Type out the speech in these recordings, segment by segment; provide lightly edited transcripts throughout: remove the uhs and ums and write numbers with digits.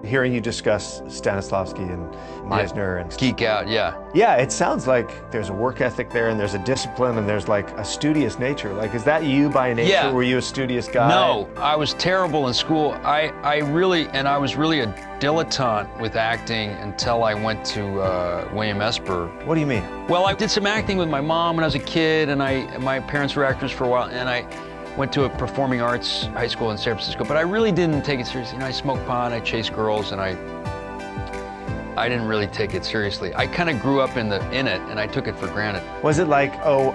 Hearing you discuss Stanislavski and Meisner and geek out, yeah. Yeah, it sounds like there's a work ethic there and there's a discipline and there's like a studious nature. Like, is that you by nature? Yeah. Were you a studious guy? No, I was terrible in school. I was really a dilettante with acting until I went to William Esper. What do you mean? Well, I did some acting with my mom when I was a kid, and my parents were actors for a while, and I went to a performing arts high school in San Francisco, but I really didn't take it seriously. You know, I smoked pot, I chased girls, and I didn't really take it seriously. I kind of grew up in it, and I took it for granted. Was it like, oh,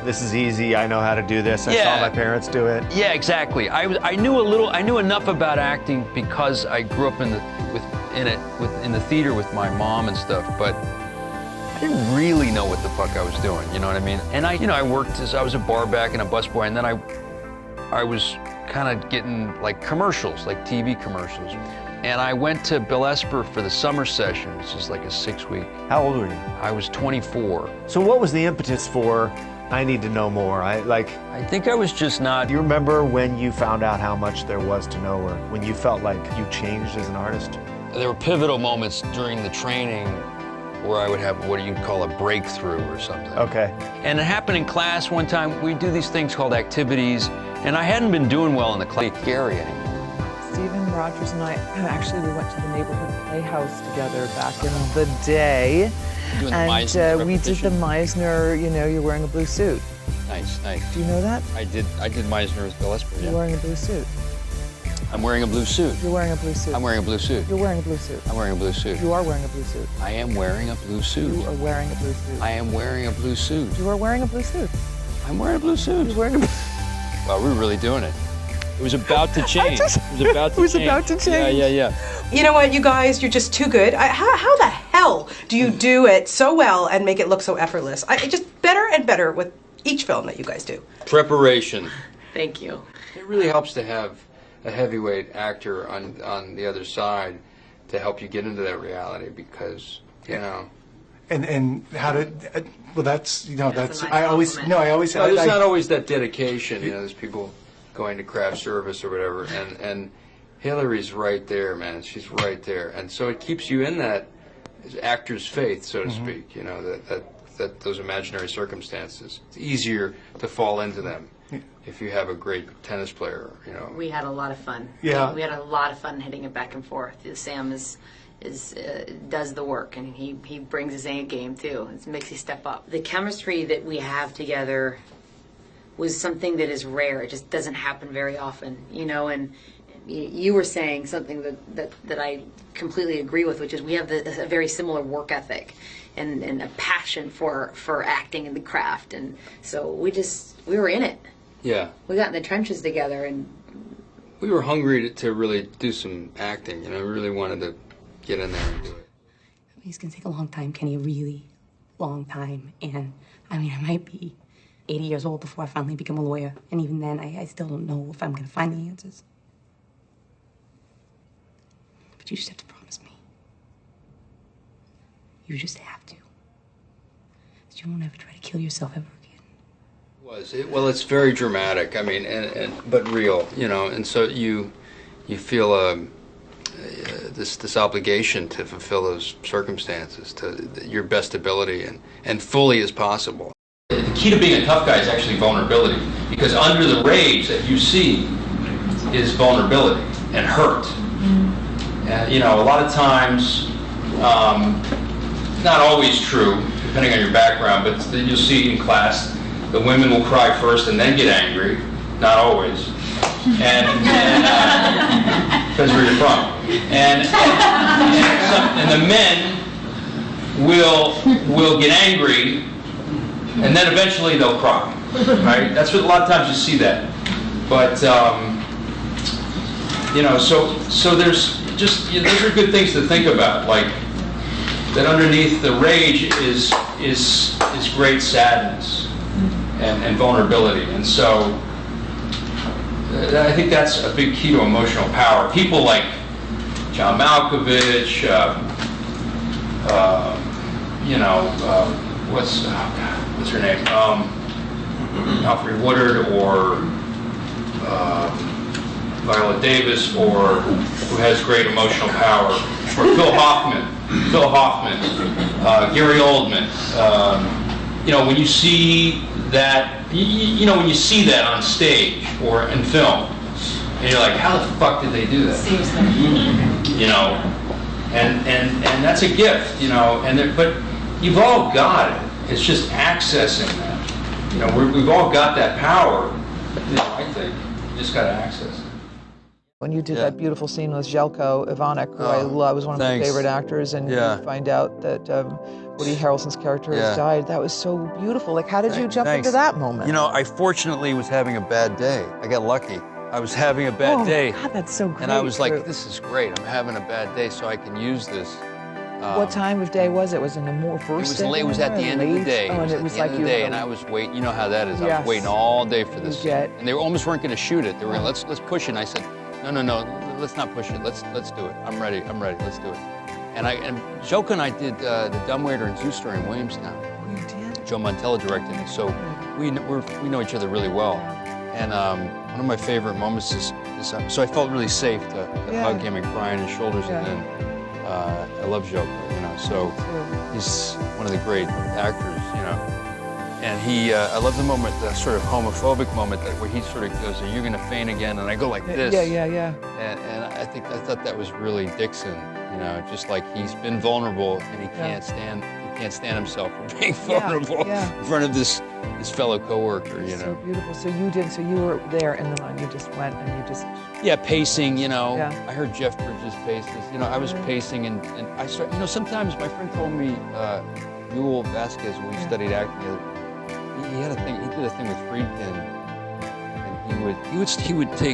this is easy, I know how to do this, I saw my parents do it? Yeah, exactly. I knew enough about acting because I grew up in the theater with my mom and stuff, but I didn't really know what the fuck I was doing, you know what I mean? And I worked as I was a bar back and a busboy, and then I was kind of getting like commercials, like TV commercials. And I went to Bill Esper for the summer session, which is like a 6-week. How old were you? I was 24. So what was the impetus for, I need to know more? I think I was just not. Do you remember when you found out how much there was to know, or when you felt like you changed as an artist? There were pivotal moments during the training where I would have what you'd call a breakthrough or something. Okay. And it happened in class one time. We do these things called activities, and I hadn't been doing well in the class. Scary anymore. Stephen Rogers and I, actually, we went to the neighborhood playhouse together back in the day. Doing the and Meisner we did the Meisner, you know, you're wearing a blue suit. Nice, nice. Do you know that? I did Meisner with Bill Esper, yeah. You're wearing a blue suit. I'm wearing a blue suit. You're wearing a blue suit. I'm wearing a blue suit. You're wearing a blue suit. I'm wearing a blue suit. You are wearing a blue suit. I am wearing a blue suit. You are wearing a blue suit. I am wearing a blue suit. You are wearing a blue suit. I'm wearing a blue suit. You're wearing a blue Wow, we're really doing it. It was about to change. It was about to change. Yeah. You know what, you guys, you're just too good. How the hell do you do it so well and make it look so effortless? Just better and better with each film that you guys do. Preparation. Thank you. It really helps to have a heavyweight actor on the other side to help you get into that reality, because, you know. And how did, well, that's, you know, That's that's, a nice I always, compliment. no, I always, Well, there's I, not always that dedication, you know, there's people going to craft service or whatever, and Hillary's right there, man, she's right there, and so it keeps you in that actor's faith, so to speak, you know, that those imaginary circumstances. It's easier to fall into them if you have a great tennis player, you know. We had a lot of fun. Yeah. We had a lot of fun hitting it back and forth. Sam does the work, and he brings his A game too. It makes you step up. The chemistry that we have together was something that is rare. It just doesn't happen very often, you know. And you were saying something that I completely agree with, which is we have a very similar work ethic and a passion for acting and the craft, and so we were in it. Yeah. We got in the trenches together, and We were hungry to really do some acting, you know, we really wanted to get in there and do it. It's gonna take a long time, Kenny, a really long time. And I mean, I might be 80 years old before I finally become a lawyer. And even then, I still don't know if I'm gonna find the answers. But you just have to promise me. You just have to. That you won't ever try to kill yourself ever again. Well, it's very dramatic, I mean, but real, you know, and so you feel this obligation to fulfill those circumstances to your best ability and fully as possible. The key to being a tough guy is actually vulnerability, because under the rage that you see is vulnerability and hurt. And, you know, a lot of times, not always true, depending on your background, but you'll see in class, the women will cry first and then get angry. Not always. And because where you're from. And the men will get angry, and then eventually they'll cry. Right? That's what a lot of times you see that. But you know, so there's just, you know, those are good things to think about, like that underneath the rage is great sadness and vulnerability, and so I think that's a big key to emotional power. People like John Malkovich, you know, what's her name? Alfred Woodard or Viola Davis, or who has great emotional power, or Phil Hoffman, Gary Oldman. When you see that, when you see that on stage or in film, and you're like, how the fuck did they do that? Seriously. And that's a gift, but you've all got it. It's just accessing that. We've all got that power. I think you just got to access it. When you did that beautiful scene with Željko Ivanek, who I love, was one of my favorite actors, and you find out that Woody Harrelson's character has died. That was so beautiful. Like, how did you jump into that moment? I fortunately was having a bad day. I got lucky. I was having a bad day. God, that's so great. And I was like, this is great. I'm having a bad day, so I can use this. What time of day was it? Was it in the more first day? It was at the end of the day. Oh, and it was like you. And I was waiting. You know how that is. I was waiting all day for this. And they almost weren't going to shoot it. They were going, let's push it. And I said, no, let's not push it. Let's do it. I'm ready. Let's do it. And Željko and I did the Dumbwaiter and Zoo Story in Williamstown. Oh, you did? Joe Montella directed it, so we know each other really well. And one of my favorite moments is so I felt really safe to hug him and cry on his shoulders, and then I love Željko, so he's one of the great actors, And I love the moment, the sort of homophobic moment where he sort of goes, "Are you going to faint again?" And I go like this. Yeah. And I thought that was really Dixon, just like he's been vulnerable and he can't stand himself from being vulnerable in front of this fellow coworker, So beautiful. So you were there in the line. You just went and you just. Yeah, pacing, I heard Jeff Bridges paces. I was pacing and I started, sometimes my friend told me, Newell Vasquez, when we studied acting, he did a thing with Friedkin, and he would get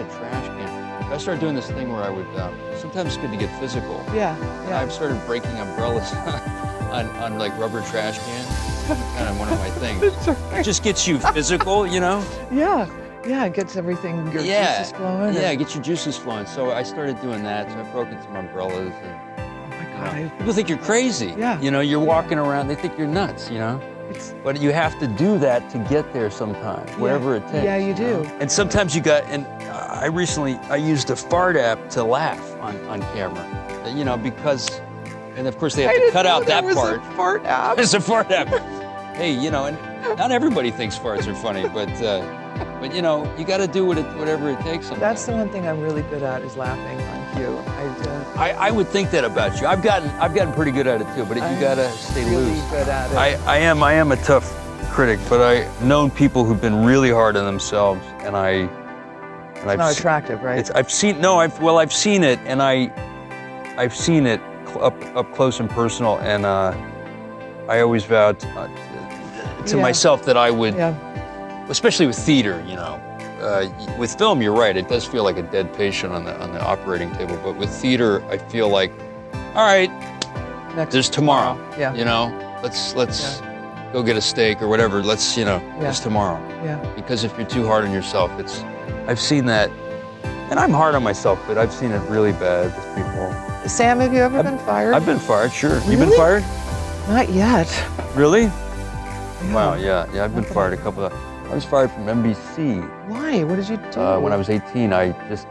a trash can. I started doing this thing where I would, sometimes it's good to get physical. Yeah. I've started breaking umbrellas on like rubber trash cans. Kind of one of my things. It just gets you physical, Yeah, it gets everything, your juices flowing. Yeah, it gets your juices flowing. So I started doing that. So I broke into some umbrellas. And, oh my God. People think you're crazy. Yeah. You're walking around, they think you're nuts, But you have to do that to get there sometimes, wherever it takes. Yeah, you do. And sometimes I used a fart app to laugh on camera, because, and of course they have to cut out that part. A fart app. It's a fart app. Hey, and not everybody thinks farts are funny, but you got to do whatever it takes sometimes. That's the one thing I'm really good at, is laughing on cue. I would think that about you. I've gotten pretty good at it too, but you got to stay really loose. Good at it. I am a tough critic, but I've known people who've been really hard on themselves, and it's not attractive, right? I've seen it, and I've seen it up close and personal, and I always vowed to myself that I would, especially with theater, with film, you're right, it does feel like a dead patient on the operating table, but with theater, I feel like, all right, there's tomorrow. Let's go get a steak or whatever. It's tomorrow. Yeah. Because if you're too hard on yourself, I've seen that, and I'm hard on myself, but I've seen it really bad with people. Sam, have you ever been fired? I've been fired, sure. Really? You been fired? Not yet. Really? Yeah. Wow, yeah, I've been fired a couple of. I was fired from NBC. Why? What did you do? When I was 18, I just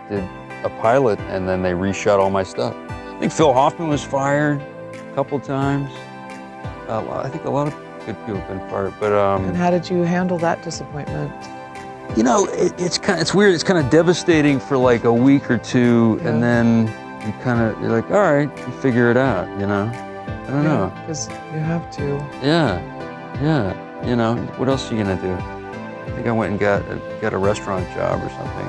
did a pilot, and then they reshot all my stuff. I think Phil Hoffman was fired a couple times. I think a lot of good people have been fired, but. And how did you handle that disappointment? It's weird. It's kind of devastating for like a week or two, and then you're like, all right, you figure it out. I don't know. Because you have to. Yeah. What else are you gonna do? I think I went and got a restaurant job or something.